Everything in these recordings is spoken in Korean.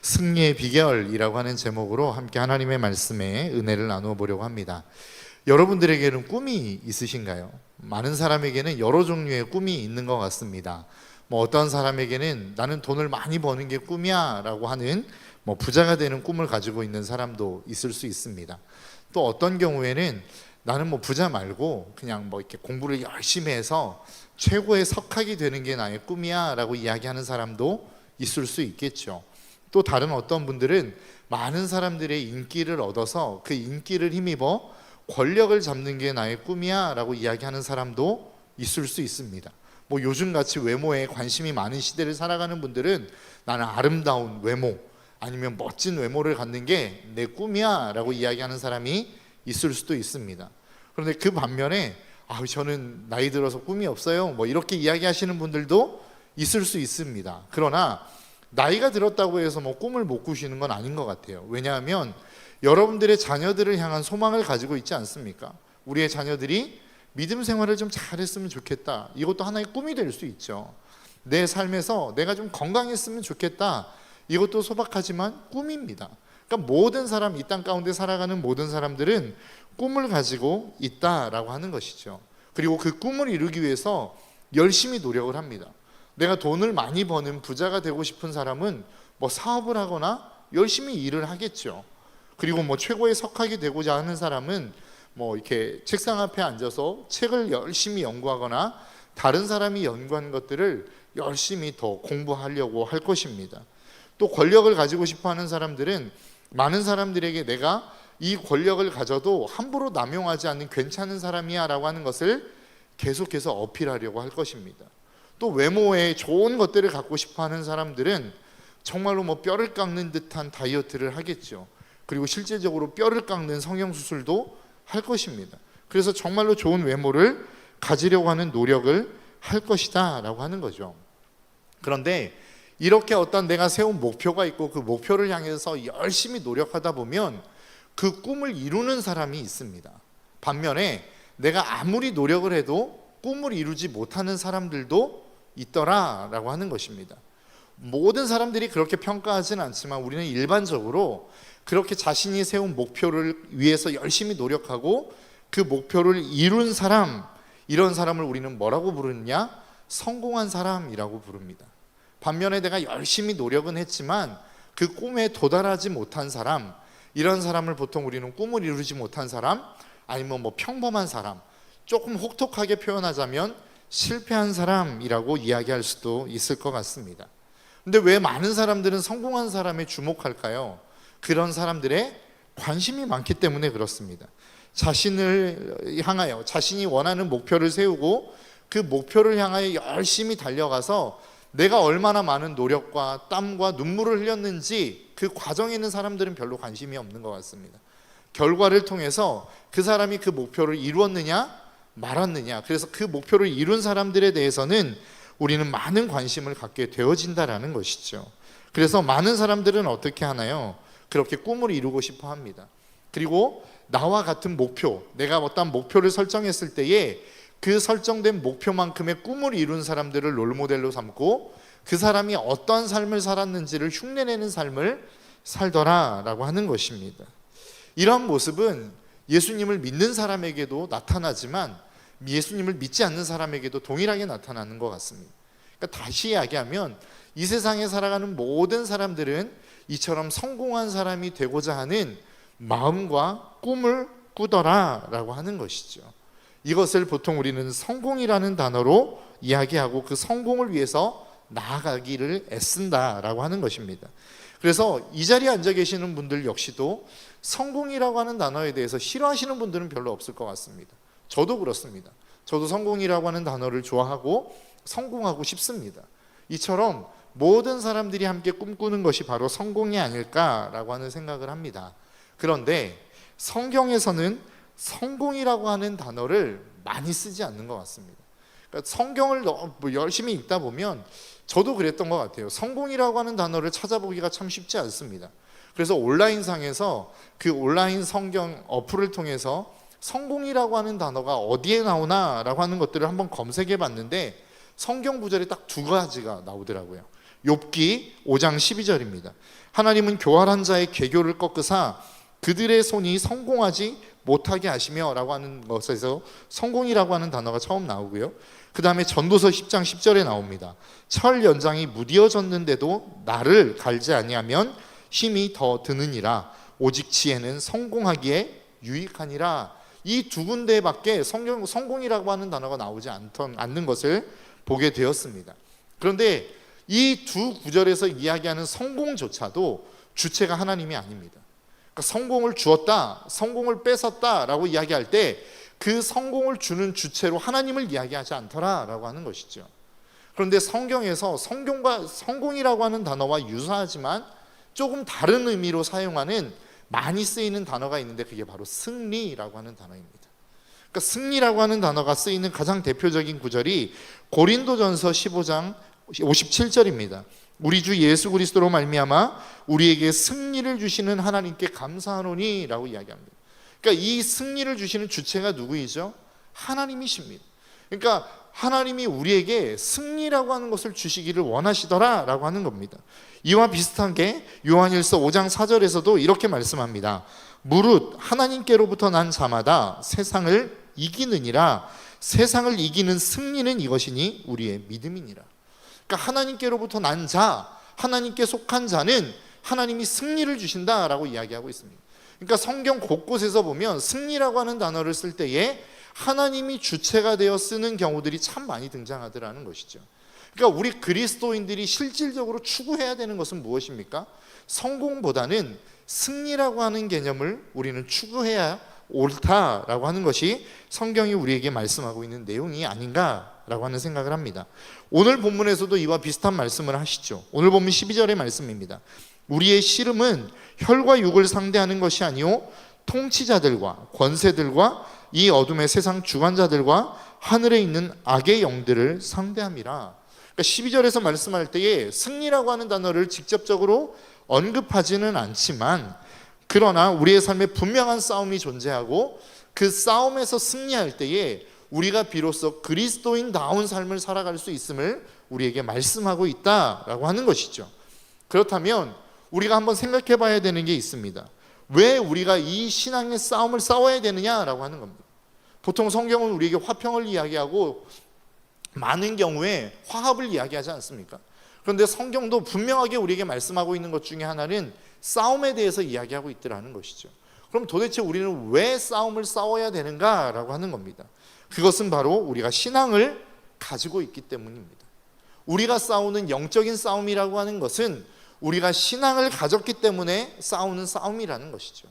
승리의 비결이라고 하는 제목으로 함께 하나님의 말씀에 은혜를 나누어 보려고 합니다. 여러분들에게는 꿈이 있으신가요? 많은 사람에게는 여러 종류의 꿈이 있는 것 같습니다. 어떤 사람에게는 나는 돈을 많이 버는 게 꿈이야 라고 하는 부자가 되는 꿈을 가지고 있는 사람도 있을 수 있습니다. 또 어떤 경우에는 나는 부자 말고 그냥 이렇게 공부를 열심히 해서 최고의 석학이 되는 게 나의 꿈이야 라고 이야기하는 사람도 있을 수 있겠죠. 또 다른 어떤 분들은 많은 사람들의 인기를 얻어서 그 인기를 힘입어 권력을 잡는 게 나의 꿈이야 라고 이야기하는 사람도 있을 수 있습니다. 요즘같이 외모에 관심이 많은 시대를 살아가는 분들은 나는 아름다운 외모 아니면 멋진 외모를 갖는 게 내 꿈이야 라고 이야기하는 사람이 있을 수도 있습니다. 그런데 그 반면에 저는 나이 들어서 꿈이 없어요 이렇게 이야기하시는 분들도 있을 수 있습니다. 그러나 나이가 들었다고 해서 꿈을 못 꾸시는 건 아닌 것 같아요. 왜냐하면 여러분들의 자녀들을 향한 소망을 가지고 있지 않습니까? 우리의 자녀들이 믿음 생활을 좀 잘했으면 좋겠다. 이것도 하나의 꿈이 될 수 있죠. 내 삶에서 내가 좀 건강했으면 좋겠다. 이것도 소박하지만 꿈입니다. 그러니까 모든 사람, 이 땅 가운데 살아가는 모든 사람들은 꿈을 가지고 있다라고 하는 것이죠. 그리고 그 꿈을 이루기 위해서 열심히 노력을 합니다. 내가 돈을 많이 버는 부자가 되고 싶은 사람은 사업을 하거나 열심히 일을 하겠죠. 그리고 최고의 석학이 되고자 하는 사람은 이렇게 책상 앞에 앉아서 책을 열심히 연구하거나 다른 사람이 연구한 것들을 열심히 더 공부하려고 할 것입니다. 또 권력을 가지고 싶어 하는 사람들은 많은 사람들에게 내가 이 권력을 가져도 함부로 남용하지 않는 괜찮은 사람이야 라고 하는 것을 계속해서 어필하려고 할 것입니다. 또 외모에 좋은 것들을 갖고 싶어 하는 사람들은 정말로 뼈를 깎는 듯한 다이어트를 하겠죠. 그리고 실제적으로 뼈를 깎는 성형수술도 할 것입니다. 그래서 정말로 좋은 외모를 가지려고 하는 노력을 할 것이다 라고 하는 거죠. 그런데 이렇게 어떤 내가 세운 목표가 있고 그 목표를 향해서 열심히 노력하다 보면 그 꿈을 이루는 사람이 있습니다. 반면에 내가 아무리 노력을 해도 꿈을 이루지 못하는 사람들도 있더라라고 하는 것입니다. 모든 사람들이 그렇게 평가하지는 않지만 우리는 일반적으로 그렇게 자신이 세운 목표를 위해서 열심히 노력하고 그 목표를 이룬 사람, 이런 사람을 우리는 뭐라고 부르느냐? 성공한 사람이라고 부릅니다. 반면에 내가 열심히 노력은 했지만 그 꿈에 도달하지 못한 사람, 이런 사람을 보통 우리는 꿈을 이루지 못한 사람, 아니면 평범한 사람, 조금 혹독하게 표현하자면 실패한 사람이라고 이야기할 수도 있을 것 같습니다. 근데 왜 많은 사람들은 성공한 사람에 주목할까요? 그런 사람들의 관심이 많기 때문에 그렇습니다. 자신을 향하여 자신이 원하는 목표를 세우고 그 목표를 향하여 열심히 달려가서 내가 얼마나 많은 노력과 땀과 눈물을 흘렸는지 그 과정에 있는 사람들은 별로 관심이 없는 것 같습니다. 결과를 통해서 그 사람이 그 목표를 이루었느냐 말았느냐, 그래서 그 목표를 이룬 사람들에 대해서는 우리는 많은 관심을 갖게 되어진다라는 것이죠. 그래서 많은 사람들은 어떻게 하나요? 그렇게 꿈을 이루고 싶어 합니다. 그리고 나와 같은 목표, 내가 어떤 목표를 설정했을 때에 그 설정된 목표만큼의 꿈을 이룬 사람들을 롤모델로 삼고 그 사람이 어떤 삶을 살았는지를 흉내내는 삶을 살더라라고 하는 것입니다. 이러한 모습은 예수님을 믿는 사람에게도 나타나지만 예수님을 믿지 않는 사람에게도 동일하게 나타나는 것 같습니다. 그러니까 다시 이야기하면 이 세상에 살아가는 모든 사람들은 이처럼 성공한 사람이 되고자 하는 마음과 꿈을 꾸더라라고 하는 것이죠. 이것을 보통 우리는 성공이라는 단어로 이야기하고 그 성공을 위해서 나아가기를 애쓴다라고 하는 것입니다. 그래서 이 자리에 앉아 계시는 분들 역시도 성공이라고 하는 단어에 대해서 싫어하시는 분들은 별로 없을 것 같습니다. 저도 그렇습니다. 저도 성공이라고 하는 단어를 좋아하고 성공하고 싶습니다. 이처럼 모든 사람들이 함께 꿈꾸는 것이 바로 성공이 아닐까라고 하는 생각을 합니다. 그런데 성경에서는 성공이라고 하는 단어를 많이 쓰지 않는 것 같습니다. 그러니까 성경을 열심히 읽다 보면 저도 그랬던 것 같아요. 성공이라고 하는 단어를 찾아보기가 참 쉽지 않습니다. 그래서 온라인상에서 그 온라인 성경 어플을 통해서 성공이라고 하는 단어가 어디에 나오나 라고 하는 것들을 한번 검색해 봤는데 성경 구절이 딱 두 가지가 나오더라고요. 욥기 5장 12절입니다. 하나님은 교활한 자의 계교를 꺾으사 그들의 손이 성공하지 못하게 하시며 라고 하는 것에서 성공이라고 하는 단어가 처음 나오고요. 그 다음에 전도서 10장 10절에 나옵니다. 철 연장이 무디어졌는데도 나를 갈지 아니하면 힘이 더 드느니라. 오직 지혜는 성공하기에 유익하니라. 이 두 군데밖에 성공이라고 하는 단어가 나오지 않는 것을 보게 되었습니다. 그런데 이 두 구절에서 이야기하는 성공조차도 주체가 하나님이 아닙니다. 그러니까 성공을 주었다, 성공을 뺏었다라고 이야기할 때 그 성공을 주는 주체로 하나님을 이야기하지 않더라라고 하는 것이죠. 그런데 성경에서 성공이라고 하는 단어와 유사하지만 조금 다른 의미로 사용하는 많이 쓰이는 단어가 있는데 그게 바로 승리라고 하는 단어입니다. 그러니까 승리라고 하는 단어가 쓰이는 가장 대표적인 구절이 고린도전서 15장 57절입니다. 우리 주 예수 그리스도로 말미암아 우리에게 승리를 주시는 하나님께 감사하노니라고 이야기합니다. 그러니까 이 승리를 주시는 주체가 누구이죠? 하나님이십니다. 그러니까 하나님이 우리에게 승리라고 하는 것을 주시기를 원하시더라라고 하는 겁니다. 이와 비슷하게 요한일서 5장 4절에서도 이렇게 말씀합니다. 무릇 하나님께로부터 난 자마다 세상을 이기느니라. 세상을 이기는 승리는 이것이니 우리의 믿음이니라. 그러니까 하나님께로부터 난 자, 하나님께 속한 자는 하나님이 승리를 주신다라고 이야기하고 있습니다. 그러니까 성경 곳곳에서 보면 승리라고 하는 단어를 쓸 때에 하나님이 주체가 되어 쓰는 경우들이 참 많이 등장하더라는 것이죠. 그러니까 우리 그리스도인들이 실질적으로 추구해야 되는 것은 무엇입니까? 성공보다는 승리라고 하는 개념을 우리는 추구해야 옳다라고 하는 것이 성경이 우리에게 말씀하고 있는 내용이 아닌가라고 하는 생각을 합니다. 오늘 본문에서도 이와 비슷한 말씀을 하시죠. 오늘 본문 12절의 말씀입니다. 우리의 씨름은 혈과 육을 상대하는 것이 아니요 통치자들과 권세들과 이 어둠의 세상 주관자들과 하늘에 있는 악의 영들을 상대함이라. 그러니까 12절에서 말씀할 때에 승리라고 하는 단어를 직접적으로 언급하지는 않지만 그러나 우리의 삶에 분명한 싸움이 존재하고 그 싸움에서 승리할 때에 우리가 비로소 그리스도인다운 삶을 살아갈 수 있음을 우리에게 말씀하고 있다라고 하는 것이죠. 그렇다면 우리가 한번 생각해 봐야 되는 게 있습니다. 왜 우리가 이 신앙의 싸움을 싸워야 되느냐라고 하는 겁니다. 보통 성경은 우리에게 화평을 이야기하고 많은 경우에 화합을 이야기하지 않습니까? 그런데 성경도 분명하게 우리에게 말씀하고 있는 것 중에 하나는 싸움에 대해서 이야기하고 있더라는 것이죠. 그럼 도대체 우리는 왜 싸움을 싸워야 되는가라고 하는 겁니다. 그것은 바로 우리가 신앙을 가지고 있기 때문입니다. 우리가 싸우는 영적인 싸움이라고 하는 것은 우리가 신앙을 가졌기 때문에 싸우는 싸움이라는 것이죠.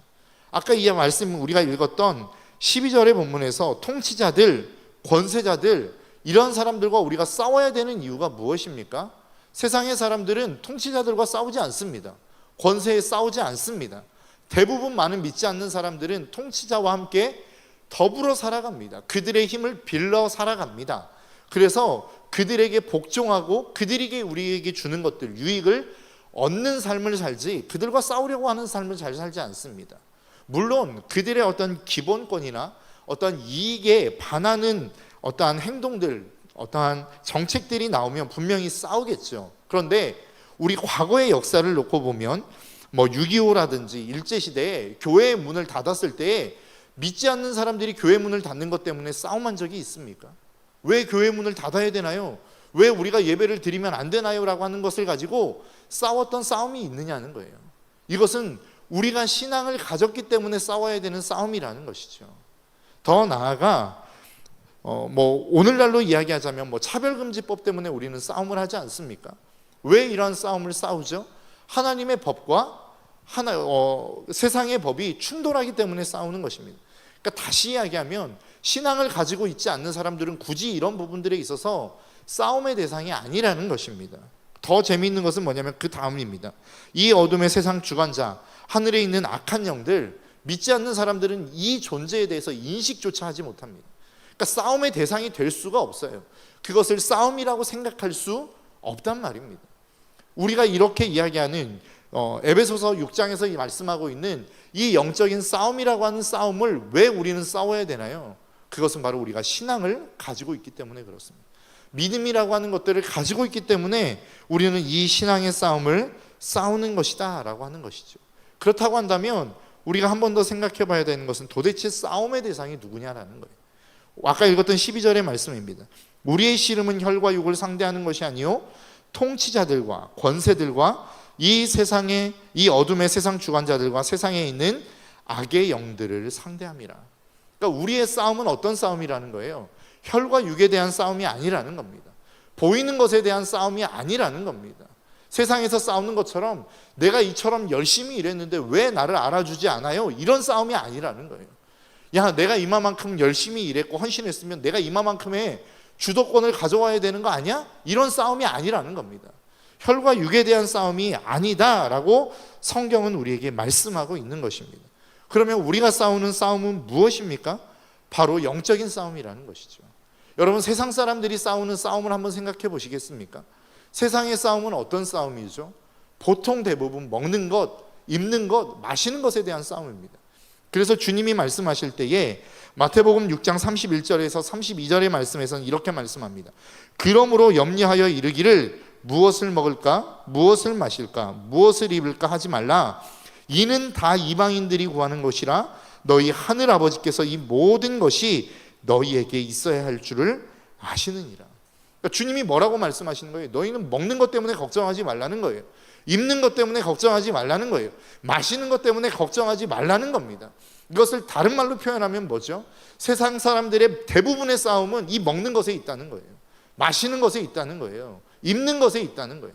아까 이 말씀 우리가 읽었던 12절의 본문에서 통치자들, 권세자들 이런 사람들과 우리가 싸워야 되는 이유가 무엇입니까? 세상의 사람들은 통치자들과 싸우지 않습니다. 권세에 싸우지 않습니다. 대부분 많은 믿지 않는 사람들은 통치자와 함께 더불어 살아갑니다. 그들의 힘을 빌려 살아갑니다. 그래서 그들에게 복종하고 그들에게 우리에게 주는 것들, 유익을 얻는 삶을 살지 그들과 싸우려고 하는 삶을 잘 살지 않습니다. 물론 그들의 어떤 기본권이나 어떤 이익에 반하는 어떠한 행동들, 어떠한 정책들이 나오면 분명히 싸우겠죠. 그런데 우리 과거의 역사를 놓고 보면 6.25라든지 일제시대에 교회의 문을 닫았을 때 믿지 않는 사람들이 교회 문을 닫는 것 때문에 싸움한 적이 있습니까? 왜 교회 문을 닫아야 되나요? 왜 우리가 예배를 드리면 안 되나요? 라고 하는 것을 가지고 싸웠던 싸움이 있느냐는 거예요. 이것은 우리가 신앙을 가졌기 때문에 싸워야 되는 싸움이라는 것이죠. 더 나아가 오늘날로 이야기하자면 차별금지법 때문에 우리는 싸움을 하지 않습니까? 왜 이런 싸움을 싸우죠? 하나님의 법과 세상의 법이 충돌하기 때문에 싸우는 것입니다. 그러니까 다시 이야기하면 신앙을 가지고 있지 않는 사람들은 굳이 이런 부분들에 있어서 싸움의 대상이 아니라는 것입니다. 더 재미있는 것은 뭐냐면 그 다음입니다. 이 어둠의 세상 주관자, 하늘에 있는 악한 영들, 믿지 않는 사람들은 이 존재에 대해서 인식조차 하지 못합니다. 그러니까 싸움의 대상이 될 수가 없어요. 그것을 싸움이라고 생각할 수 없단 말입니다. 우리가 이렇게 이야기하는 에베소서 6장에서 말씀하고 있는 이 영적인 싸움이라고 하는 싸움을 왜 우리는 싸워야 되나요? 그것은 바로 우리가 신앙을 가지고 있기 때문에 그렇습니다. 믿음이라고 하는 것들을 가지고 있기 때문에 우리는 이 신앙의 싸움을 싸우는 것이다 라고 하는 것이죠. 그렇다고 한다면 우리가 한 번 더 생각해 봐야 되는 것은 도대체 싸움의 대상이 누구냐라는 거예요. 아까 읽었던 12절의 말씀입니다. 우리의 씨름은 혈과 육을 상대하는 것이 아니요 통치자들과 권세들과 이 세상의 이 어둠의 세상 주관자들과 세상에 있는 악의 영들을 상대함이라. 그러니까 우리의 싸움은 어떤 싸움이라는 거예요? 혈과 육에 대한 싸움이 아니라는 겁니다. 보이는 것에 대한 싸움이 아니라는 겁니다. 세상에서 싸우는 것처럼 내가 이처럼 열심히 일했는데 왜 나를 알아주지 않아요? 이런 싸움이 아니라는 거예요. 야, 내가 이만큼 열심히 일했고 헌신했으면 내가 이만큼의 주도권을 가져와야 되는 거 아니야? 이런 싸움이 아니라는 겁니다. 혈과 육에 대한 싸움이 아니다라고 성경은 우리에게 말씀하고 있는 것입니다. 그러면 우리가 싸우는 싸움은 무엇입니까? 바로 영적인 싸움이라는 것이죠. 여러분, 세상 사람들이 싸우는 싸움을 한번 생각해 보시겠습니까? 세상의 싸움은 어떤 싸움이죠? 보통 대부분 먹는 것, 입는 것, 마시는 것에 대한 싸움입니다. 그래서 주님이 말씀하실 때에 마태복음 6장 31절에서 32절의 말씀에서는 이렇게 말씀합니다. 그러므로 염려하여 이르기를 무엇을 먹을까? 무엇을 마실까? 무엇을 입을까? 하지 말라. 이는 다 이방인들이 구하는 것이라 너희 하늘 아버지께서 이 모든 것이 너희에게 있어야 할 줄을 아시느니라. 그러니까 주님이 뭐라고 말씀하시는 거예요? 너희는 먹는 것 때문에 걱정하지 말라는 거예요. 입는 것 때문에 걱정하지 말라는 거예요. 마시는 것 때문에 걱정하지 말라는 겁니다. 이것을 다른 말로 표현하면 뭐죠? 세상 사람들의 대부분의 싸움은 이 먹는 것에 있다는 거예요. 마시는 것에 있다는 거예요. 입는 것에 있다는 거예요.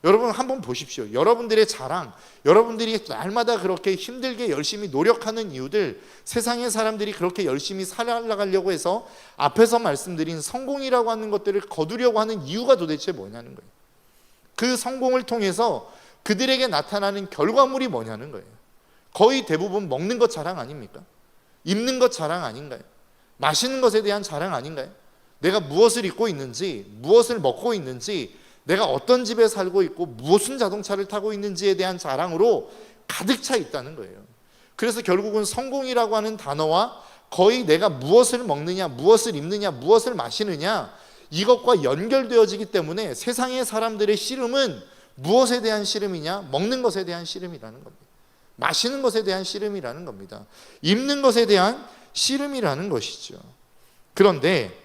여러분 한번 보십시오. 여러분들의 자랑, 여러분들이 날마다 그렇게 힘들게 열심히 노력하는 이유들, 세상의 사람들이 그렇게 열심히 살아가려고 해서 앞에서 말씀드린 성공이라고 하는 것들을 거두려고 하는 이유가 도대체 뭐냐는 거예요. 그 성공을 통해서 그들에게 나타나는 결과물이 뭐냐는 거예요. 거의 대부분 먹는 것 자랑 아닙니까? 입는 것 자랑 아닌가요? 마시는 것에 대한 자랑 아닌가요? 내가 무엇을 입고 있는지, 무엇을 먹고 있는지, 내가 어떤 집에 살고 있고 무슨 자동차를 타고 있는지에 대한 자랑으로 가득 차 있다는 거예요. 그래서 결국은 성공이라고 하는 단어와 거의 내가 무엇을 먹느냐, 무엇을 입느냐, 무엇을 마시느냐, 이것과 연결되어지기 때문에 세상의 사람들의 씨름은 무엇에 대한 씨름이냐? 먹는 것에 대한 씨름이라는 겁니다. 마시는 것에 대한 씨름이라는 겁니다. 입는 것에 대한 씨름이라는 것이죠. 그런데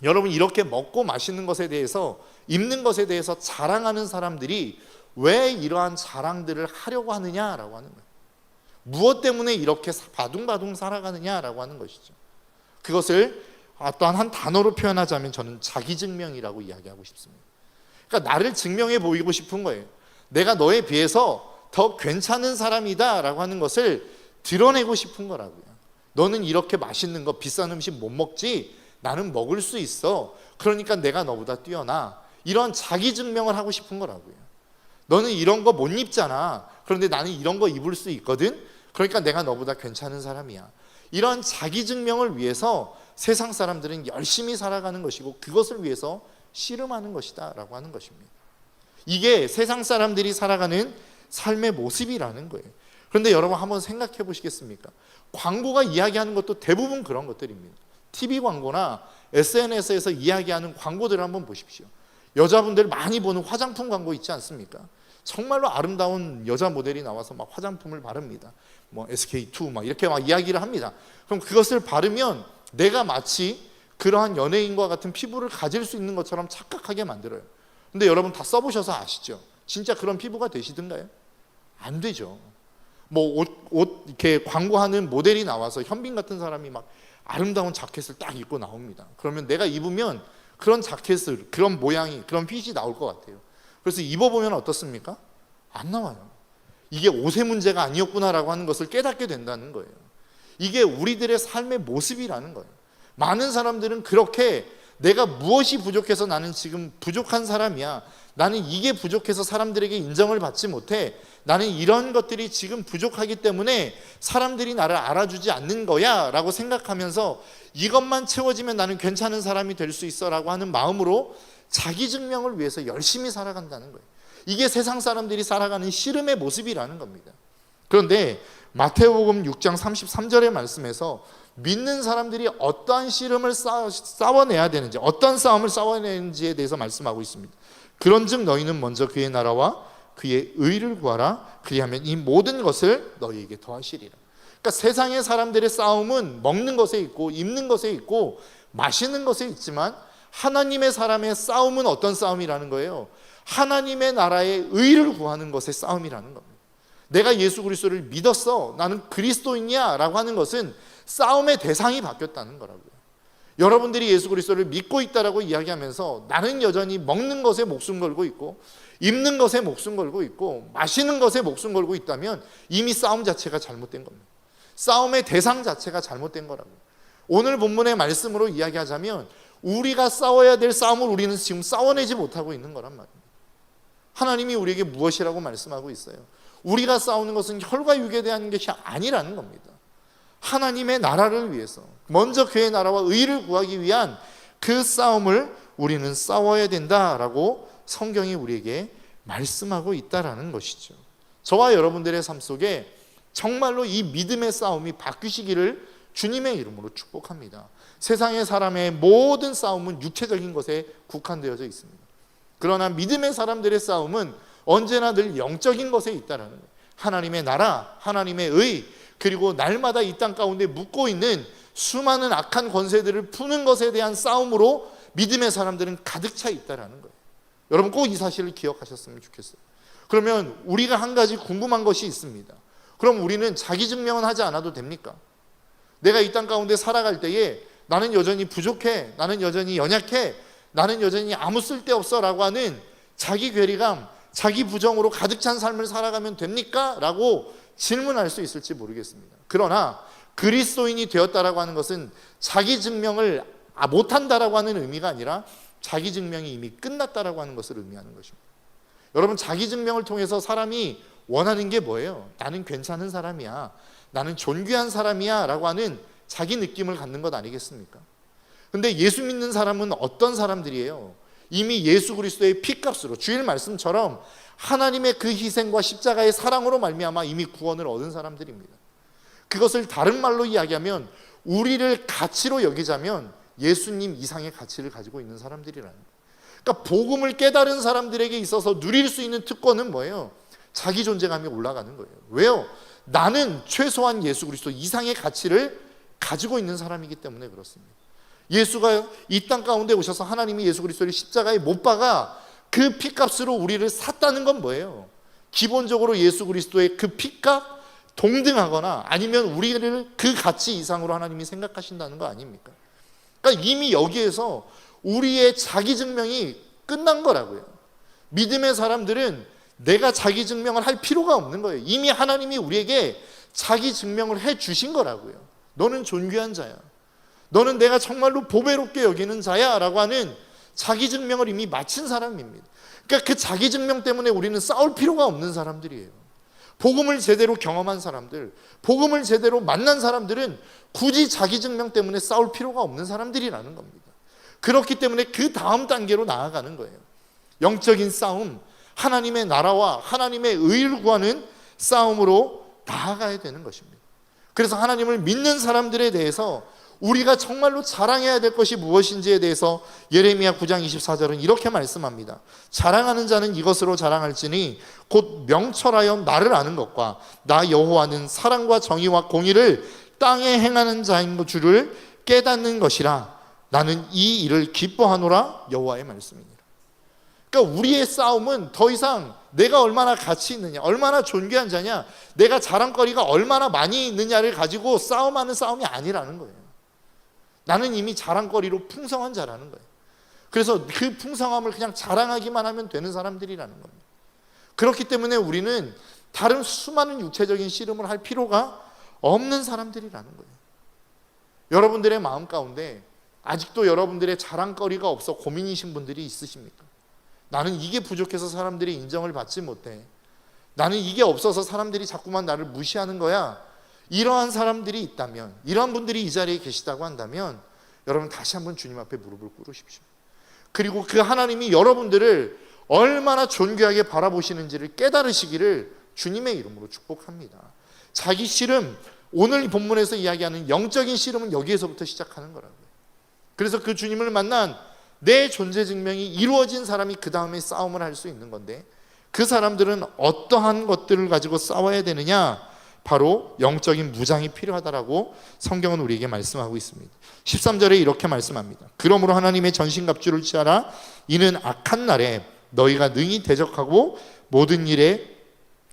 여러분, 이렇게 먹고 마시는 것에 대해서, 입는 것에 대해서 자랑하는 사람들이 왜 이러한 자랑들을 하려고 하느냐라고 하는 거예요. 무엇 때문에 이렇게 바둥바둥 살아가느냐라고 하는 것이죠. 그것을 또한 한 단어로 표현하자면 저는 자기증명이라고 이야기하고 싶습니다. 그러니까 나를 증명해 보이고 싶은 거예요. 내가 너에 비해서 더 괜찮은 사람이다 라고 하는 것을 드러내고 싶은 거라고요. 너는 이렇게 맛있는 거, 비싼 음식 못 먹지? 나는 먹을 수 있어. 그러니까 내가 너보다 뛰어나. 이런 자기 증명을 하고 싶은 거라고요. 너는 이런 거 못 입잖아. 그런데 나는 이런 거 입을 수 있거든. 그러니까 내가 너보다 괜찮은 사람이야. 이런 자기 증명을 위해서 세상 사람들은 열심히 살아가는 것이고 그것을 위해서 씨름하는 것이다 라고 하는 것입니다. 이게 세상 사람들이 살아가는 삶의 모습이라는 거예요. 그런데 여러분 한번 생각해 보시겠습니까? 광고가 이야기하는 것도 대부분 그런 것들입니다. TV 광고나 SNS에서 이야기하는 광고들을 한번 보십시오. 여자분들 많이 보는 화장품 광고 있지 않습니까? 정말로 아름다운 여자 모델이 나와서 막 화장품을 바릅니다. 뭐 SK2 막 이렇게 막 이야기를 합니다. 그럼 그것을 바르면 내가 마치 그러한 연예인과 같은 피부를 가질 수 있는 것처럼 착각하게 만들어요. 근데 여러분 다 써보셔서 아시죠? 진짜 그런 피부가 되시던가요? 안 되죠. 뭐 옷 이렇게 광고하는 모델이 나와서 현빈 같은 사람이 막 아름다운 자켓을 딱 입고 나옵니다. 그러면 내가 입으면 그런 자켓을, 그런 모양이, 그런 핏이 나올 것 같아요. 그래서 입어보면 어떻습니까? 안 나와요. 이게 옷의 문제가 아니었구나라고 하는 것을 깨닫게 된다는 거예요. 이게 우리들의 삶의 모습이라는 거예요. 많은 사람들은 그렇게 내가 무엇이 부족해서 나는 지금 부족한 사람이야. 나는 이게 부족해서 사람들에게 인정을 받지 못해. 나는 이런 것들이 지금 부족하기 때문에 사람들이 나를 알아주지 않는 거야 라고 생각하면서 이것만 채워지면 나는 괜찮은 사람이 될 수 있어 라고 하는 마음으로 자기 증명을 위해서 열심히 살아간다는 거예요. 이게 세상 사람들이 살아가는 씨름의 모습이라는 겁니다. 그런데 마태복음 6장 33절의 말씀에서 믿는 사람들이 어떠한 씨름을 싸워내야 되는지, 어떤 싸움을 싸워내는지에 대해서 말씀하고 있습니다. 그런즉 너희는 먼저 그의 나라와 그의 의를 구하라. 그리하면 이 모든 것을 너희에게 더하시리라. 그러니까 세상의 사람들의 싸움은 먹는 것에 있고 입는 것에 있고 마시는 것에 있지만, 하나님의 사람의 싸움은 어떤 싸움이라는 거예요? 하나님의 나라의 의를 구하는 것의 싸움이라는 겁니다. 내가 예수 그리스도를 믿었어, 나는 그리스도인이야 라고 하는 것은 싸움의 대상이 바뀌었다는 거라고요. 여러분들이 예수 그리스도를 믿고 있다라고 이야기하면서 나는 여전히 먹는 것에 목숨 걸고 있고 입는 것에 목숨 걸고 있고 마시는 것에 목숨 걸고 있다면 이미 싸움 자체가 잘못된 겁니다. 싸움의 대상 자체가 잘못된 거라고요. 오늘 본문의 말씀으로 이야기하자면 우리가 싸워야 될 싸움을 우리는 지금 싸워내지 못하고 있는 거란 말입니다. 하나님이 우리에게 무엇이라고 말씀하고 있어요? 우리가 싸우는 것은 혈과 육에 대한 것이 아니라는 겁니다. 하나님의 나라를 위해서, 먼저 그의 나라와 의를 구하기 위한 그 싸움을 우리는 싸워야 된다라고 성경이 우리에게 말씀하고 있다라는 것이죠. 저와 여러분들의 삶 속에 정말로 이 믿음의 싸움이 바뀌시기를 주님의 이름으로 축복합니다. 세상의 사람의 모든 싸움은 육체적인 것에 국한되어져 있습니다. 그러나 믿음의 사람들의 싸움은 언제나 늘 영적인 것에 있다라는 거예요. 하나님의 나라, 하나님의 의, 그리고 날마다 이 땅 가운데 묵고 있는 수많은 악한 권세들을 푸는 것에 대한 싸움으로 믿음의 사람들은 가득 차 있다라는 거예요. 여러분 꼭 이 사실을 기억하셨으면 좋겠어요. 그러면 우리가 한 가지 궁금한 것이 있습니다. 그럼 우리는 자기 증명은 하지 않아도 됩니까? 내가 이 땅 가운데 살아갈 때에 나는 여전히 부족해, 나는 여전히 연약해, 나는 여전히 아무 쓸데없어 라고 하는 자기 괴리감, 자기 부정으로 가득 찬 삶을 살아가면 됩니까? 라고 질문할 수 있을지 모르겠습니다. 그러나 그리스도인이 되었다라고 하는 것은 자기 증명을 못한다라고 하는 의미가 아니라 자기 증명이 이미 끝났다라고 하는 것을 의미하는 것입니다. 여러분, 자기 증명을 통해서 사람이 원하는 게 뭐예요? 나는 괜찮은 사람이야, 나는 존귀한 사람이야 라고 하는 자기 느낌을 갖는 것 아니겠습니까? 근데 예수 믿는 사람은 어떤 사람들이에요? 이미 예수 그리스도의 피값으로, 주일 말씀처럼 하나님의 그 희생과 십자가의 사랑으로 말미암아 이미 구원을 얻은 사람들입니다. 그것을 다른 말로 이야기하면 우리를 가치로 여기자면 예수님 이상의 가치를 가지고 있는 사람들이라는 거예요. 그러니까 복음을 깨달은 사람들에게 있어서 누릴 수 있는 특권은 뭐예요? 자기 존재감이 올라가는 거예요. 왜요? 나는 최소한 예수 그리스도 이상의 가치를 가지고 있는 사람이기 때문에 그렇습니다. 예수가 이 땅 가운데 오셔서 하나님이 예수 그리스도를 십자가에 못 박아 그 피값으로 우리를 샀다는 건 뭐예요? 기본적으로 예수 그리스도의 그 피값 동등하거나 아니면 우리를 그 가치 이상으로 하나님이 생각하신다는 거 아닙니까? 그러니까 이미 여기에서 우리의 자기 증명이 끝난 거라고요. 믿음의 사람들은 내가 자기 증명을 할 필요가 없는 거예요. 이미 하나님이 우리에게 자기 증명을 해 주신 거라고요. 너는 존귀한 자야, 너는 내가 정말로 보배롭게 여기는 자야 라고 하는 자기 증명을 이미 마친 사람입니다. 그러니까 그 자기 증명 때문에 우리는 싸울 필요가 없는 사람들이에요. 복음을 제대로 경험한 사람들, 복음을 제대로 만난 사람들은 굳이 자기 증명 때문에 싸울 필요가 없는 사람들이라는 겁니다. 그렇기 때문에 그 다음 단계로 나아가는 거예요. 영적인 싸움, 하나님의 나라와 하나님의 의를 구하는 싸움으로 나아가야 되는 것입니다. 그래서 하나님을 믿는 사람들에 대해서 우리가 정말로 자랑해야 될 것이 무엇인지에 대해서 예레미야 9장 24절은 이렇게 말씀합니다. 자랑하는 자는 이것으로 자랑할지니 곧 명철하여 나를 아는 것과 나 여호와는 사랑과 정의와 공의를 땅에 행하는 자인 줄을 깨닫는 것이라. 나는 이 일을 기뻐하노라. 여호와의 말씀이니라. 그러니까 우리의 싸움은 더 이상 내가 얼마나 가치 있느냐, 얼마나 존귀한 자냐, 내가 자랑거리가 얼마나 많이 있느냐를 가지고 싸움하는 싸움이 아니라는 거예요. 나는 이미 자랑거리로 풍성한 자라는 거예요. 그래서 그 풍성함을 그냥 자랑하기만 하면 되는 사람들이라는 겁니다. 그렇기 때문에 우리는 다른 수많은 육체적인 씨름을 할 필요가 없는 사람들이라는 거예요. 여러분들의 마음 가운데 아직도 여러분들의 자랑거리가 없어 고민이신 분들이 있으십니까? 나는 이게 부족해서 사람들이 인정을 받지 못해, 나는 이게 없어서 사람들이 자꾸만 나를 무시하는 거야. 이러한 사람들이 있다면, 이러한 분들이 이 자리에 계시다고 한다면 여러분 다시 한번 주님 앞에 무릎을 꿇으십시오. 그리고 그 하나님이 여러분들을 얼마나 존귀하게 바라보시는지를 깨달으시기를 주님의 이름으로 축복합니다. 자기 씨름 오늘 본문에서 이야기하는 영적인 씨름은 여기에서부터 시작하는 거라고요. 그래서 그 주님을 만난 내 존재 증명이 이루어진 사람이 그 다음에 싸움을 할 수 있는 건데, 그 사람들은 어떠한 것들을 가지고 싸워야 되느냐? 바로 영적인 무장이 필요하다라고 성경은 우리에게 말씀하고 있습니다. 13절에 이렇게 말씀합니다. 그러므로 하나님의 전신갑주를 취하라. 이는 악한 날에 너희가 능히 대적하고 모든 일을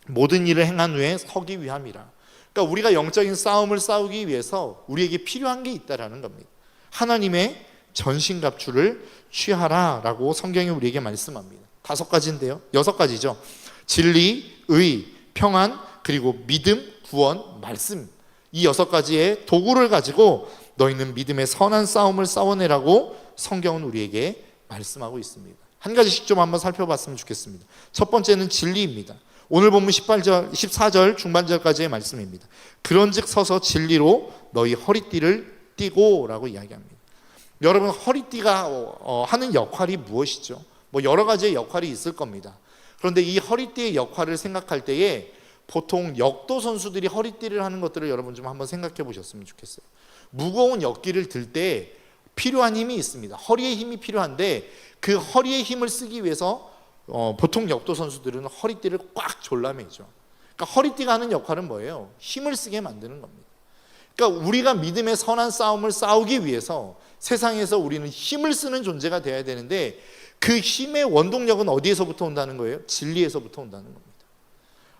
행한 후에 서기 위함이라. 그러니까 우리가 영적인 싸움을 싸우기 위해서 우리에게 필요한 게 있다라는 겁니다. 하나님의 전신갑주를 취하라라고 성경이 우리에게 말씀합니다. 5가지인데요. 6가지죠. 진리, 의, 평안, 그리고 믿음, 구원, 말씀. 이 6가지의 도구를 가지고 너희는 믿음의 선한 싸움을 싸워내라고 성경은 우리에게 말씀하고 있습니다. 한 가지씩 좀 한번 살펴봤으면 좋겠습니다. 첫 번째는 진리입니다. 오늘 본문 14절 중반절까지의 말씀입니다. 그런즉 서서 진리로 너희 허리띠를 띠고 라고 이야기합니다. 여러분, 허리띠가 하는 역할이 무엇이죠? 여러 가지의 역할이 있을 겁니다. 그런데 이 허리띠의 역할을 생각할 때에 보통 역도 선수들이 허리띠를 하는 것들을 여러분 좀 한번 생각해 보셨으면 좋겠어요. 무거운 역기를 들 때 필요한 힘이 있습니다. 허리에 힘이 필요한데 그 허리에 힘을 쓰기 위해서 보통 역도 선수들은 허리띠를 꽉 졸라매죠. 그러니까 허리띠가 하는 역할은 뭐예요? 힘을 쓰게 만드는 겁니다. 그러니까 우리가 믿음의 선한 싸움을 싸우기 위해서 세상에서 우리는 힘을 쓰는 존재가 되어야 되는데, 그 힘의 원동력은 어디에서부터 온다는 거예요? 진리에서부터 온다는 겁니다.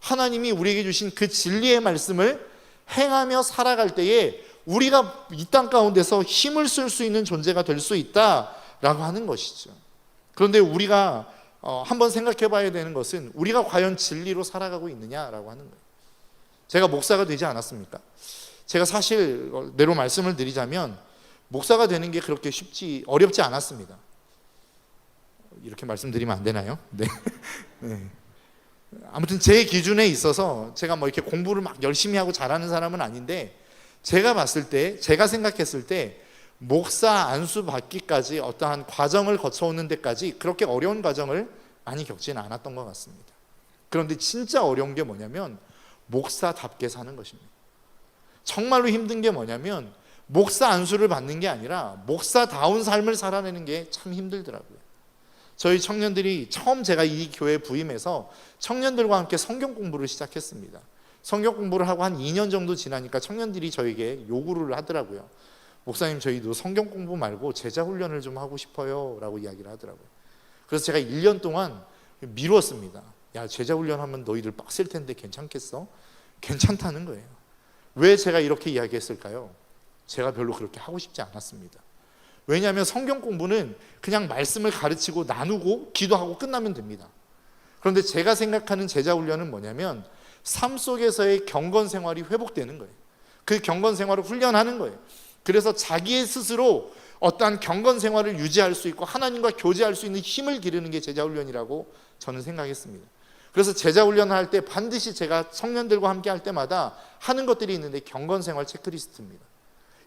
하나님이 우리에게 주신 그 진리의 말씀을 행하며 살아갈 때에 우리가 이 땅 가운데서 힘을 쓸 수 있는 존재가 될 수 있다라고 하는 것이죠. 그런데 우리가 한번 생각해 봐야 되는 것은 우리가 과연 진리로 살아가고 있느냐라고 하는 거예요. 제가 목사가 되지 않았습니까? 제가 사실 내로 말씀을 드리자면 목사가 되는 게 그렇게 어렵지 않았습니다. 이렇게 말씀드리면 안 되나요? 네. 네. 아무튼 제 기준에 있어서 제가 이렇게 공부를 막 열심히 하고 잘하는 사람은 아닌데, 제가 생각했을 때 목사 안수 받기까지 어떠한 과정을 거쳐오는 데까지 그렇게 어려운 과정을 많이 겪지는 않았던 것 같습니다. 그런데 진짜 어려운 게 뭐냐면 목사답게 사는 것입니다. 정말로 힘든 게 뭐냐면 목사 안수를 받는 게 아니라 목사다운 삶을 살아내는 게 참 힘들더라고요. 저희 청년들이 처음 제가 이 교회에 부임해서 청년들과 함께 성경 공부를 시작했습니다. 성경 공부를 하고 한 2년 정도 지나니까 청년들이 저에게 요구를 하더라고요. 목사님, 저희도 성경 공부 말고 제자 훈련을 좀 하고 싶어요 라고 이야기를 하더라고요. 그래서 제가 1년 동안 미뤘습니다. 야, 제자 훈련하면 너희들 빡셀 텐데 괜찮겠어? 괜찮다는 거예요. 왜 제가 이렇게 이야기했을까요? 제가 별로 그렇게 하고 싶지 않았습니다. 왜냐하면 성경 공부는 그냥 말씀을 가르치고 나누고 기도하고 끝나면 됩니다. 그런데 제가 생각하는 제자 훈련은 뭐냐면 삶 속에서의 경건 생활이 회복되는 거예요. 그 경건 생활을 훈련하는 거예요. 그래서 자기 스스로 어떠한 경건 생활을 유지할 수 있고 하나님과 교제할 수 있는 힘을 기르는 게 제자 훈련이라고 저는 생각했습니다. 그래서 제자 훈련을 할 때 반드시 제가 청년들과 함께 할 때마다 하는 것들이 있는데 경건 생활 체크리스트입니다.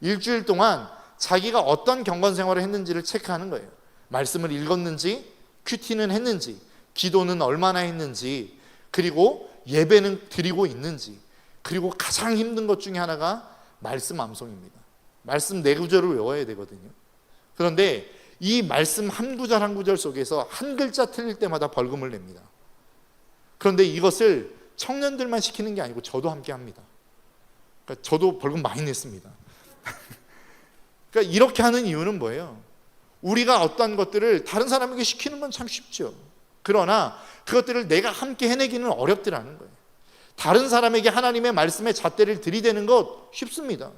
일주일 동안 자기가 어떤 경건 생활을 했는지를 체크하는 거예요. 말씀을 읽었는지, 큐티는 했는지, 기도는 얼마나 했는지, 그리고 예배는 드리고 있는지, 그리고 가장 힘든 것 중에 하나가 말씀 암송입니다. 말씀 4구절을 외워야 되거든요. 그런데 이 말씀 한 구절 한 구절 속에서 한 글자 틀릴 때마다 벌금을 냅니다. 그런데 이것을 청년들만 시키는 게 아니고 저도 함께 합니다. 그러니까 저도 벌금 많이 냈습니다. 그러니까 이렇게 하는 이유는 뭐예요? 우리가 어떤 것들을 다른 사람에게 시키는 건 참 쉽죠. 그러나 그것들을 내가 함께 해내기는 어렵더라는 거예요. 다른 사람에게 하나님의 말씀의 잣대를 들이대는 것 쉽습니다.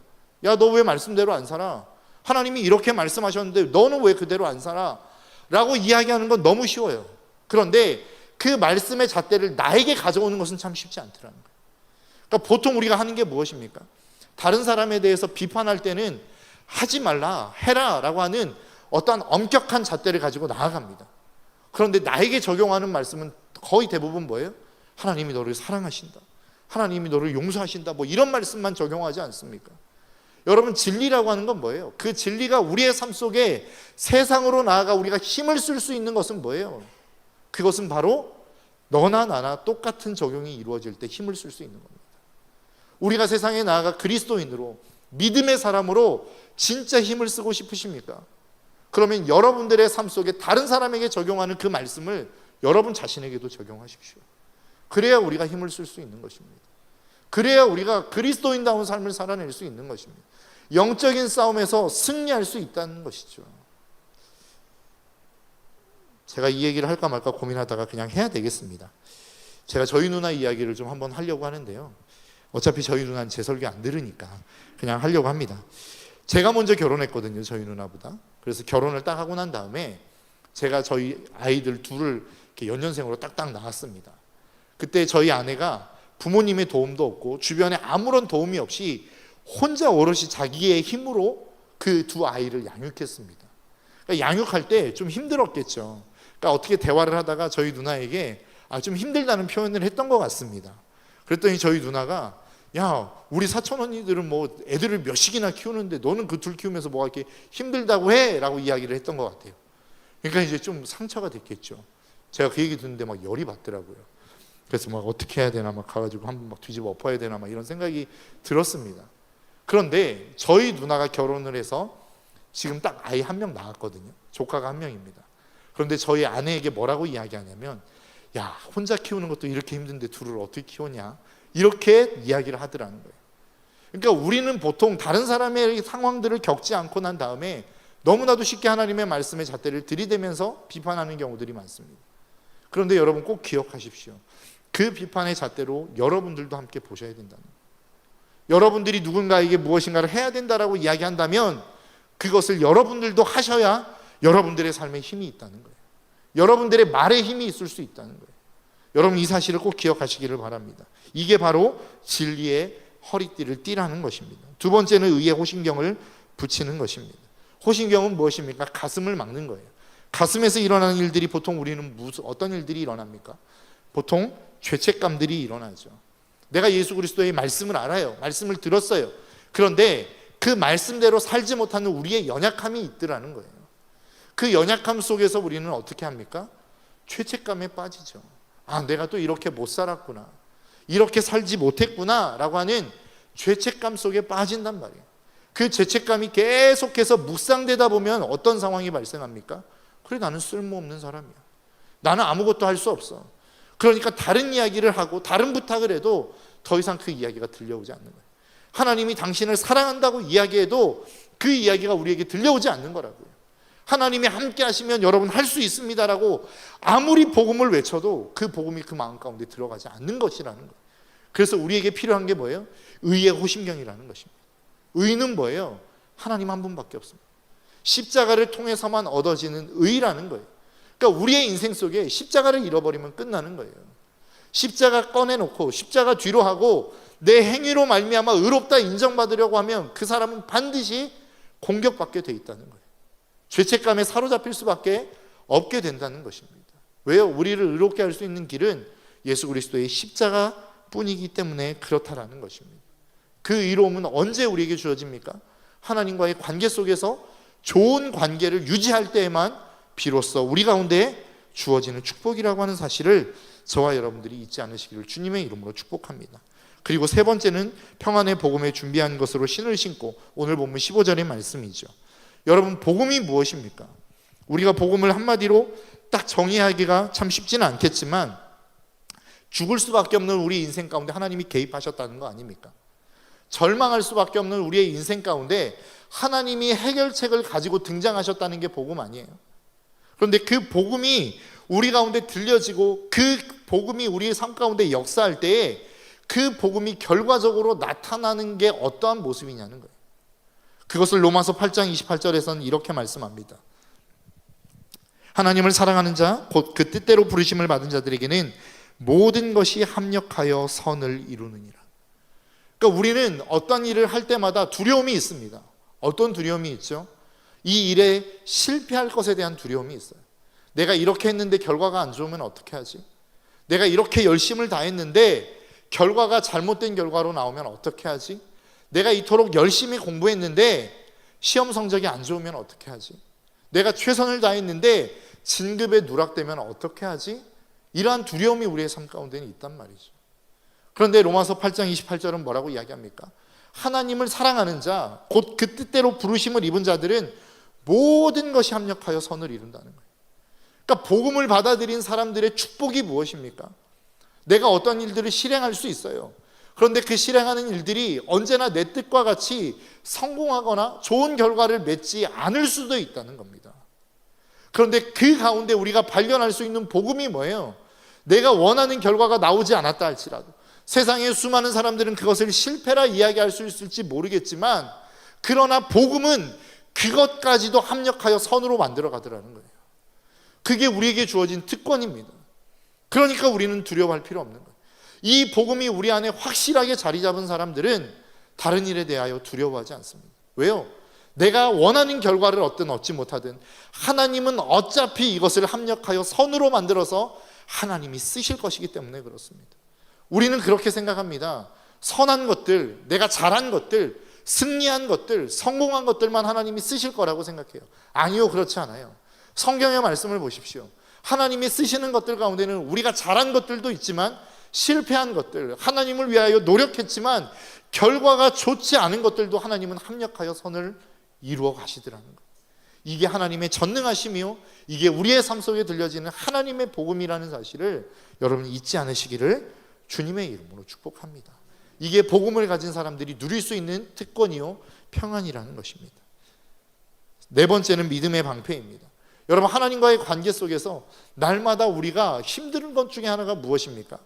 야, 너 왜 말씀대로 안 살아? 하나님이 이렇게 말씀하셨는데 너는 왜 그대로 안 살아? 라고 이야기하는 건 너무 쉬워요. 그런데 그 말씀의 잣대를 나에게 가져오는 것은 참 쉽지 않더라는 거예요. 그러니까 보통 우리가 하는 게 무엇입니까? 다른 사람에 대해서 비판할 때는 하지 말라, 해라 라고 하는 어떠한 엄격한 잣대를 가지고 나아갑니다. 그런데 나에게 적용하는 말씀은 거의 대부분 뭐예요? 하나님이 너를 사랑하신다, 하나님이 너를 용서하신다, 이런 말씀만 적용하지 않습니까? 여러분, 진리라고 하는 건 뭐예요? 그 진리가 우리의 삶 속에 세상으로 나아가 우리가 힘을 쓸 수 있는 것은 뭐예요? 그것은 바로 너나 나나 똑같은 적용이 이루어질 때 힘을 쓸 수 있는 겁니다. 우리가 세상에 나아가 그리스도인으로 믿음의 사람으로 진짜 힘을 쓰고 싶으십니까? 그러면 여러분들의 삶 속에 다른 사람에게 적용하는 그 말씀을 여러분 자신에게도 적용하십시오. 그래야 우리가 힘을 쓸 수 있는 것입니다. 그래야 우리가 그리스도인다운 삶을 살아낼 수 있는 것입니다. 영적인 싸움에서 승리할 수 있다는 것이죠. 제가 이 얘기를 할까 말까 고민하다가 그냥 해야 되겠습니다. 제가 저희 누나 이야기를 좀 한번 하려고 하는데요. 어차피 저희 누나는 제 설교 안 들으니까 그냥 하려고 합니다. 제가 먼저 결혼했거든요, 저희 누나보다. 그래서 결혼을 딱 하고 난 다음에 제가 저희 아이들 둘을 이렇게 연년생으로 딱딱 낳았습니다. 그때 저희 아내가 부모님의 도움도 없고 주변에 아무런 도움이 없이 혼자 오롯이 자기의 힘으로 그 두 아이를 양육했습니다. 그러니까 양육할 때 좀 힘들었겠죠. 그러니까 어떻게 대화를 하다가 저희 누나에게 좀 힘들다는 표현을 했던 것 같습니다. 그랬더니 저희 누나가 야, 우리 사촌 언니들은 뭐 애들을 몇씩이나 키우는데 너는 그 둘 키우면서 뭐가 이렇게 힘들다고 해? 라고 이야기를 했던 것 같아요. 그러니까 이제 좀 상처가 됐겠죠. 제가 그 얘기 듣는데 막 열이 받더라고요. 그래서 막 어떻게 해야 되나 막 가가지고 한번 막 뒤집어 엎어야 되나 막 이런 생각이 들었습니다. 그런데 저희 누나가 결혼을 해서 지금 딱 아이 한 명 낳았거든요. 조카가 한 명입니다. 그런데 저희 아내에게 뭐라고 이야기하냐면 야, 혼자 키우는 것도 이렇게 힘든데 둘을 어떻게 키우냐 이렇게 이야기를 하더라는 거예요. 그러니까 우리는 보통 다른 사람의 상황들을 겪지 않고 난 다음에 너무나도 쉽게 하나님의 말씀의 잣대를 들이대면서 비판하는 경우들이 많습니다. 그런데 여러분 꼭 기억하십시오. 그 비판의 잣대로 여러분들도 함께 보셔야 된다는 거예요. 여러분들이 누군가에게 무엇인가를 해야 된다라고 이야기한다면 그것을 여러분들도 하셔야 여러분들의 삶에 힘이 있다는 거예요. 여러분들의 말에 힘이 있을 수 있다는 거예요. 여러분 이 사실을 꼭 기억하시기를 바랍니다. 이게 바로 진리의 허리띠를 띠라는 것입니다. 두 번째는 의의 호신경을 붙이는 것입니다. 호신경은 무엇입니까? 가슴을 막는 거예요. 가슴에서 일어나는 일들이 보통 우리는 어떤 일들이 일어납니까? 보통 죄책감들이 일어나죠. 내가 예수 그리스도의 말씀을 알아요. 말씀을 들었어요. 그런데 그 말씀대로 살지 못하는 우리의 연약함이 있더라는 거예요. 그 연약함 속에서 우리는 어떻게 합니까? 죄책감에 빠지죠. 내가 또 이렇게 못 살았구나. 이렇게 살지 못했구나 라고 하는 죄책감 속에 빠진단 말이에요. 그 죄책감이 계속해서 묵상되다 보면 어떤 상황이 발생합니까? 그래, 나는 쓸모없는 사람이야. 나는 아무것도 할 수 없어. 그러니까 다른 이야기를 하고 다른 부탁을 해도 더 이상 그 이야기가 들려오지 않는 거예요. 하나님이 당신을 사랑한다고 이야기해도 그 이야기가 우리에게 들려오지 않는 거라고요. 하나님이 함께 하시면 여러분 할 수 있습니다라고 아무리 복음을 외쳐도 그 복음이 그 마음 가운데 들어가지 않는 것이라는 거예요. 그래서 우리에게 필요한 게 뭐예요? 의의 호심경이라는 것입니다. 의는 뭐예요? 하나님 한 분밖에 없습니다. 십자가를 통해서만 얻어지는 의라는 거예요. 그러니까 우리의 인생 속에 십자가를 잃어버리면 끝나는 거예요. 십자가 꺼내놓고 십자가 뒤로 하고 내 행위로 말미암아 의롭다 인정받으려고 하면 그 사람은 반드시 공격받게 돼 있다는 거예요. 죄책감에 사로잡힐 수밖에 없게 된다는 것입니다. 왜요? 우리를 의롭게 할 수 있는 길은 예수 그리스도의 십자가뿐이기 때문에 그렇다라는 것입니다. 그 의로움은 언제 우리에게 주어집니까? 하나님과의 관계 속에서 좋은 관계를 유지할 때에만 비로소 우리 가운데 주어지는 축복이라고 하는 사실을 저와 여러분들이 잊지 않으시기를 주님의 이름으로 축복합니다. 그리고 세 번째는 평안의 복음에 준비한 것으로 신을 신고, 오늘 본문 15절의 말씀이죠. 여러분, 복음이 무엇입니까? 우리가 복음을 한마디로 딱 정의하기가 참 쉽지는 않겠지만 죽을 수밖에 없는 우리 인생 가운데 하나님이 개입하셨다는 거 아닙니까? 절망할 수밖에 없는 우리의 인생 가운데 하나님이 해결책을 가지고 등장하셨다는 게 복음 아니에요? 그런데 그 복음이 우리 가운데 들려지고 그 복음이 우리의 삶 가운데 역사할 때에 그 복음이 결과적으로 나타나는 게 어떠한 모습이냐는 거예요. 그것을 로마서 8장 28절에서는 이렇게 말씀합니다. 하나님을 사랑하는 자, 곧 그 뜻대로 부르심을 받은 자들에게는 모든 것이 합력하여 선을 이루느니라. 그러니까 우리는 어떤 일을 할 때마다 두려움이 있습니다. 어떤 두려움이 있죠? 이 일에 실패할 것에 대한 두려움이 있어요. 내가 이렇게 했는데 결과가 안 좋으면 어떻게 하지? 내가 이렇게 열심을 다했는데 결과가 잘못된 결과로 나오면 어떻게 하지? 내가 이토록 열심히 공부했는데 시험 성적이 안 좋으면 어떻게 하지? 내가 최선을 다했는데 진급에 누락되면 어떻게 하지? 이러한 두려움이 우리의 삶 가운데는 있단 말이죠. 그런데 로마서 8장 28절은 뭐라고 이야기합니까? 하나님을 사랑하는 자, 곧 그 뜻대로 부르심을 입은 자들은 모든 것이 합력하여 선을 이룬다는 거예요. 그러니까 복음을 받아들인 사람들의 축복이 무엇입니까? 내가 어떤 일들을 실행할 수 있어요. 그런데 그 실행하는 일들이 언제나 내 뜻과 같이 성공하거나 좋은 결과를 맺지 않을 수도 있다는 겁니다. 그런데 그 가운데 우리가 발견할 수 있는 복음이 뭐예요? 내가 원하는 결과가 나오지 않았다 할지라도, 세상의 수많은 사람들은 그것을 실패라 이야기할 수 있을지 모르겠지만, 그러나 복음은 그것까지도 합력하여 선으로 만들어 가더라는 거예요. 그게 우리에게 주어진 특권입니다. 그러니까 우리는 두려워할 필요 없는 거예요. 이 복음이 우리 안에 확실하게 자리 잡은 사람들은 다른 일에 대하여 두려워하지 않습니다. 왜요? 내가 원하는 결과를 얻지 못하든 하나님은 어차피 이것을 합력하여 선으로 만들어서 하나님이 쓰실 것이기 때문에 그렇습니다. 우리는 그렇게 생각합니다. 선한 것들, 내가 잘한 것들, 승리한 것들, 성공한 것들만 하나님이 쓰실 거라고 생각해요. 아니요, 그렇지 않아요. 성경의 말씀을 보십시오. 하나님이 쓰시는 것들 가운데는 우리가 잘한 것들도 있지만 실패한 것들, 하나님을 위하여 노력했지만 결과가 좋지 않은 것들도 하나님은 합력하여 선을 이루어 가시더라는 거예요. 이게 하나님의 전능하심이요, 이게 우리의 삶 속에 들려지는 하나님의 복음이라는 사실을 여러분 잊지 않으시기를 주님의 이름으로 축복합니다. 이게 복음을 가진 사람들이 누릴 수 있는 특권이요 평안이라는 것입니다. 네 번째는 믿음의 방패입니다. 여러분, 하나님과의 관계 속에서 날마다 우리가 힘든 것 중에 하나가 무엇입니까?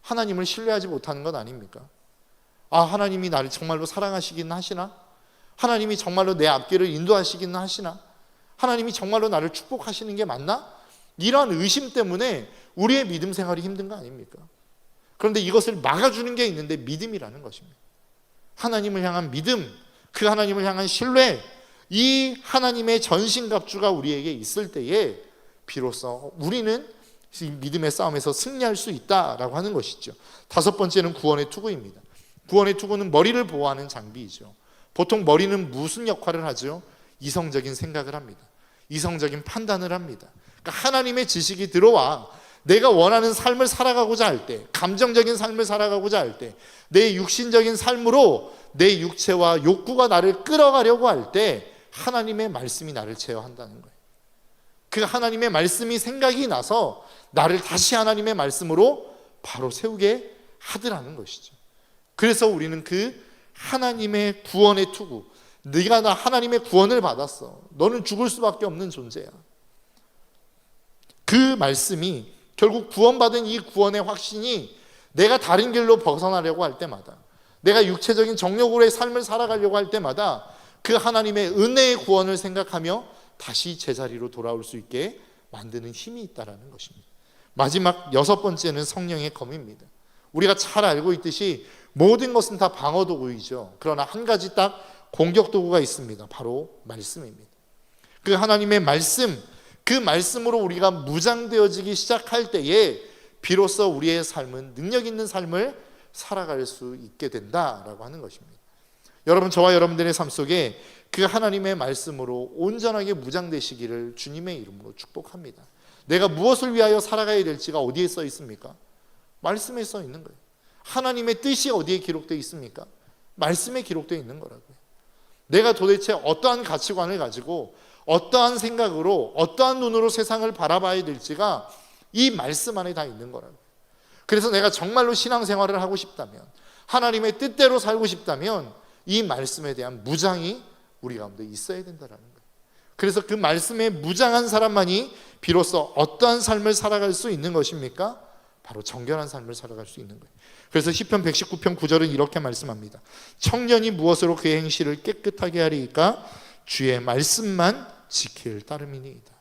하나님을 신뢰하지 못하는 것 아닙니까? 아, 하나님이 나를 정말로 사랑하시긴 하시나? 하나님이 정말로 내 앞길을 인도하시긴 하시나? 하나님이 정말로 나를 축복하시는 게 맞나? 이러한 의심 때문에 우리의 믿음 생활이 힘든 거 아닙니까? 그런데 이것을 막아주는 게 있는데 믿음이라는 것입니다. 하나님을 향한 믿음, 그 하나님을 향한 신뢰, 이 하나님의 전신갑주가 우리에게 있을 때에 비로소 우리는 믿음의 싸움에서 승리할 수 있다라고 하는 것이죠. 다섯 번째는 구원의 투구입니다. 구원의 투구는 머리를 보호하는 장비이죠. 보통 머리는 무슨 역할을 하죠? 이성적인 생각을 합니다. 이성적인 판단을 합니다. 그러니까 하나님의 지식이 들어와 내가 원하는 삶을 살아가고자 할 때, 감정적인 삶을 살아가고자 할 때, 내 육신적인 삶으로 내 육체와 욕구가 나를 끌어가려고 할 때 하나님의 말씀이 나를 제어한다는 거예요. 그 하나님의 말씀이 생각이 나서 나를 다시 하나님의 말씀으로 바로 세우게 하더라는 것이죠. 그래서 우리는 그 하나님의 구원의 투구, 네가 나 하나님의 구원을 받았어, 너는 죽을 수밖에 없는 존재야, 그 말씀이 결국 구원받은 이 구원의 확신이 내가 다른 길로 벗어나려고 할 때마다, 내가 육체적인 정욕으로의 삶을 살아가려고 할 때마다 그 하나님의 은혜의 구원을 생각하며 다시 제자리로 돌아올 수 있게 만드는 힘이 있다는 것입니다. 마지막 여섯 번째는 성령의 검입니다. 우리가 잘 알고 있듯이 모든 것은 다 방어 도구이죠. 그러나 한 가지 딱 공격 도구가 있습니다. 바로 말씀입니다. 그 하나님의 말씀, 그 말씀으로 우리가 무장되어지기 시작할 때에 비로소 우리의 삶은 능력 있는 삶을 살아갈 수 있게 된다라고 하는 것입니다. 여러분, 저와 여러분들의 삶 속에 그 하나님의 말씀으로 온전하게 무장되시기를 주님의 이름으로 축복합니다. 내가 무엇을 위하여 살아가야 될지가 어디에 써 있습니까? 말씀에 써 있는 거예요. 하나님의 뜻이 어디에 기록되어 있습니까? 말씀에 기록되어 있는 거라고요. 내가 도대체 어떠한 가치관을 가지고 어떠한 생각으로 어떠한 눈으로 세상을 바라봐야 될지가 이 말씀 안에 다 있는 거라고요. 그래서 내가 정말로 신앙생활을 하고 싶다면, 하나님의 뜻대로 살고 싶다면 이 말씀에 대한 무장이 우리 가운데 있어야 된다는 거예요. 그래서 그 말씀에 무장한 사람만이 비로소 어떠한 삶을 살아갈 수 있는 것입니까? 바로 정결한 삶을 살아갈 수 있는 거예요. 그래서 시편 119편 9절은 이렇게 말씀합니다. 청년이 무엇으로 그의 행실을 깨끗하게 하리이까? 주의 말씀만 지킬 따름이니이다.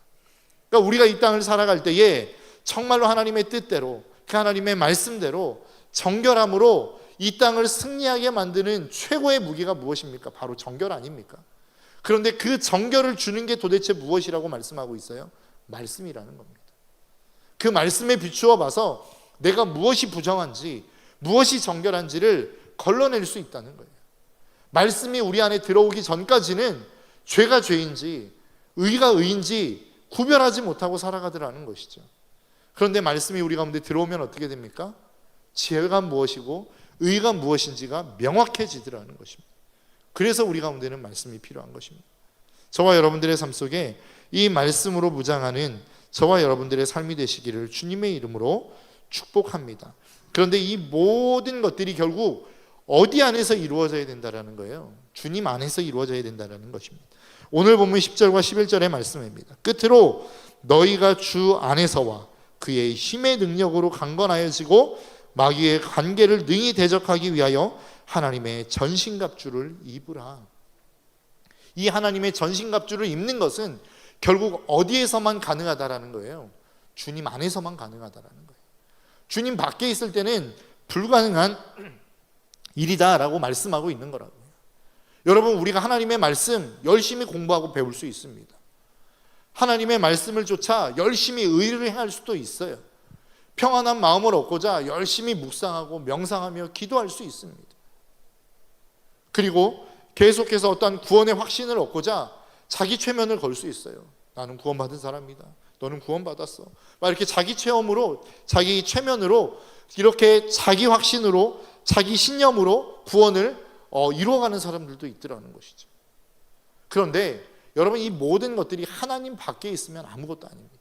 그러니까 우리가 이 땅을 살아갈 때에 정말로 하나님의 뜻대로, 그 하나님의 말씀대로 정결함으로 이 땅을 승리하게 만드는 최고의 무기가 무엇입니까? 바로 정결 아닙니까? 그런데 그 정결을 주는 게 도대체 무엇이라고 말씀하고 있어요? 말씀이라는 겁니다. 그 말씀에 비추어 봐서 내가 무엇이 부정한지, 무엇이 정결한지를 걸러낼 수 있다는 거예요. 말씀이 우리 안에 들어오기 전까지는 죄가 죄인지 의가 의인지 구별하지 못하고 살아가더라는 것이죠. 그런데 말씀이 우리 가운데 들어오면 어떻게 됩니까? 지혜가 무엇이고 의가 무엇인지가 명확해지더라는 것입니다. 그래서 우리 가운데는 말씀이 필요한 것입니다. 저와 여러분들의 삶 속에 이 말씀으로 무장하는 저와 여러분들의 삶이 되시기를 주님의 이름으로 축복합니다. 그런데 이 모든 것들이 결국 어디 안에서 이루어져야 된다는 거예요. 주님 안에서 이루어져야 된다는 것입니다. 오늘 본문 10절과 11절의 말씀입니다. 끝으로 너희가 주 안에서와 그의 힘의 능력으로 강건하여지고 마귀의 관계를 능히 대적하기 위하여 하나님의 전신갑주를 입으라. 이 하나님의 전신갑주를 입는 것은 결국 어디에서만 가능하다라는 거예요? 주님 안에서만 가능하다라는 거예요. 주님 밖에 있을 때는 불가능한 일이다라고 말씀하고 있는 거라고요. 여러분, 우리가 하나님의 말씀 열심히 공부하고 배울 수 있습니다. 하나님의 말씀을 쫓아 열심히 의를 행할 수도 있어요. 평안한 마음을 얻고자 열심히 묵상하고 명상하며 기도할 수 있습니다. 그리고 계속해서 어떠한 구원의 확신을 얻고자 자기 최면을 걸 수 있어요. 나는 구원받은 사람이다. 너는 구원받았어. 막 이렇게 자기 체험으로, 자기 최면으로, 이렇게 자기 확신으로, 자기 신념으로 구원을 이루어가는 사람들도 있더라는 것이죠. 그런데 여러분, 이 모든 것들이 하나님 밖에 있으면 아무것도 아닙니다.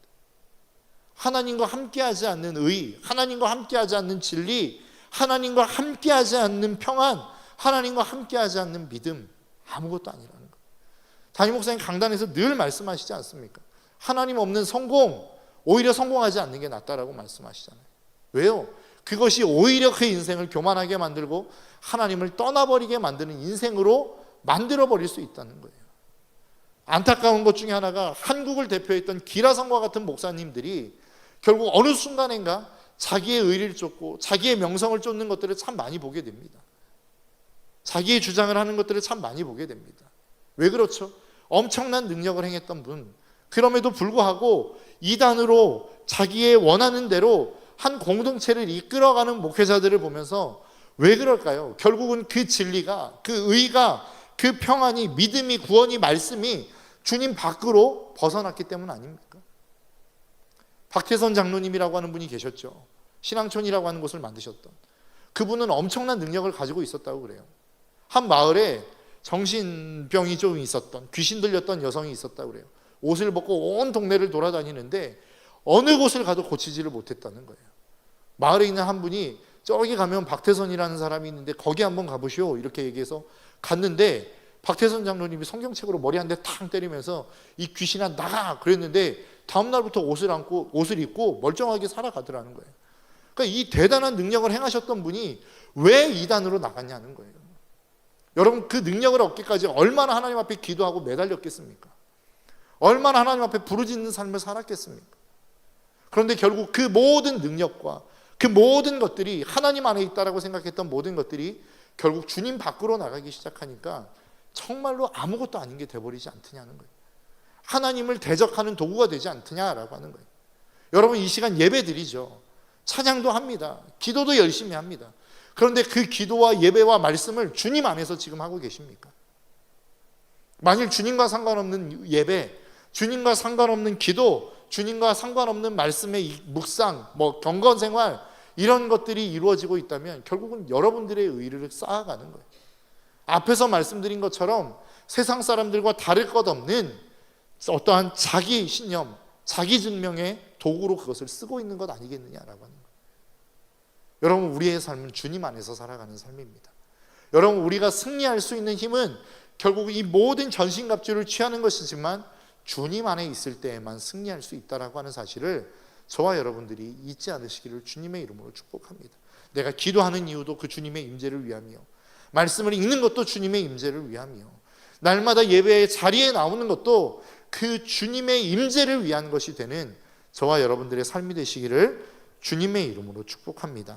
하나님과 함께하지 않는 의, 하나님과 함께하지 않는 진리, 하나님과 함께하지 않는 평안, 하나님과 함께하지 않는 믿음, 아무것도 아니라는 거예요. 담임 목사님 강단에서 늘 말씀하시지 않습니까? 하나님 없는 성공, 오히려 성공하지 않는 게 낫다라고 말씀하시잖아요. 왜요? 그것이 오히려 그 인생을 교만하게 만들고 하나님을 떠나버리게 만드는 인생으로 만들어버릴 수 있다는 거예요. 안타까운 것 중에 하나가 한국을 대표했던 기라성과 같은 목사님들이 결국 어느 순간인가 자기의 의리를 쫓고 자기의 명성을 쫓는 것들을 참 많이 보게 됩니다. 자기의 주장을 하는 것들을 참 많이 보게 됩니다. 왜 그렇죠? 엄청난 능력을 행했던 분, 그럼에도 불구하고 이단으로 자기의 원하는 대로 한 공동체를 이끌어가는 목회자들을 보면서 왜 그럴까요? 결국은 그 진리가, 그 의가, 그 평안이, 믿음이, 구원이, 말씀이 주님 밖으로 벗어났기 때문 아닙니까? 박태선 장로님이라고 하는 분이 계셨죠. 신앙촌이라고 하는 곳을 만드셨던. 그분은 엄청난 능력을 가지고 있었다고 그래요. 한 마을에 정신병이 좀 있었던, 귀신 들렸던 여성이 있었다고 그래요. 옷을 벗고 온 동네를 돌아다니는데 어느 곳을 가도 고치지를 못했다는 거예요. 마을에 있는 한 분이 저기 가면 박태선이라는 사람이 있는데 거기 한번 가보시오 이렇게 얘기해서 갔는데 박태선 장로님이 성경책으로 머리 한 대 탕 때리면서 이 귀신아 나가 그랬는데 다음 날부터 옷을 입고 멀쩡하게 살아가더라는 거예요. 그러니까 이 대단한 능력을 행하셨던 분이 왜 이단으로 나갔냐는 거예요. 여러분, 그 능력을 얻기까지 얼마나 하나님 앞에 기도하고 매달렸겠습니까? 얼마나 하나님 앞에 부르짖는 삶을 살았겠습니까? 그런데 결국 그 모든 능력과 그 모든 것들이 하나님 안에 있다라고 생각했던 모든 것들이 결국 주님 밖으로 나가기 시작하니까 정말로 아무것도 아닌 게 돼버리지 않느냐는 거예요. 하나님을 대적하는 도구가 되지 않느냐라고 하는 거예요. 여러분, 이 시간 예배 드리죠. 찬양도 합니다. 기도도 열심히 합니다. 그런데 그 기도와 예배와 말씀을 주님 안에서 지금 하고 계십니까? 만일 주님과 상관없는 예배, 주님과 상관없는 기도, 주님과 상관없는 말씀의 묵상, 경건 생활 이런 것들이 이루어지고 있다면 결국은 여러분들의 의를 쌓아가는 거예요. 앞에서 말씀드린 것처럼 세상 사람들과 다를 것 없는 어떠한 자기 신념, 자기 증명의 도구로 그것을 쓰고 있는 것 아니겠느냐라고 하는 거예요. 여러분, 우리의 삶은 주님 안에서 살아가는 삶입니다. 여러분, 우리가 승리할 수 있는 힘은 결국 이 모든 전신갑주를 취하는 것이지만 주님 안에 있을 때에만 승리할 수 있다라고 하는 사실을 저와 여러분들이 잊지 않으시기를 주님의 이름으로 축복합니다. 내가 기도하는 이유도 그 주님의 임재를 위함이요, 말씀을 읽는 것도 주님의 임재를 위함이요, 날마다 예배의 자리에 나오는 것도 그 주님의 임재를 위한 것이 되는 저와 여러분들의 삶이 되시기를 주님의 이름으로 축복합니다.